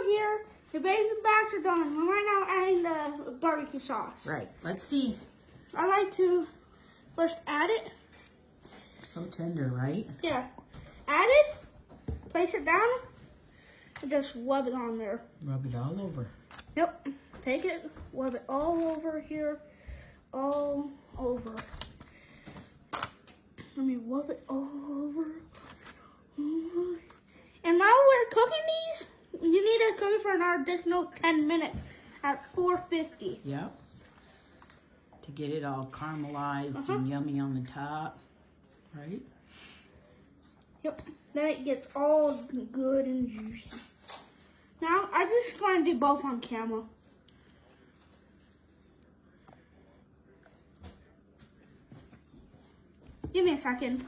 over here. The baby backs are done. We're right now adding the barbecue sauce. Right. Let's see. I like to first add it. So tender, right? Yeah. Add it. Place it down. And just rub it on there. Rub it all over. Yep. Take it. Rub it all over here. All over. Let me rub it all over. And now we're cooking these. You need to cook it for an additional 10 minutes at 450. Yep. To get it all caramelized and yummy on the top. Right? Yep. Then it gets all good and juicy. Now, I'm just going to do both on camera. Give me a second.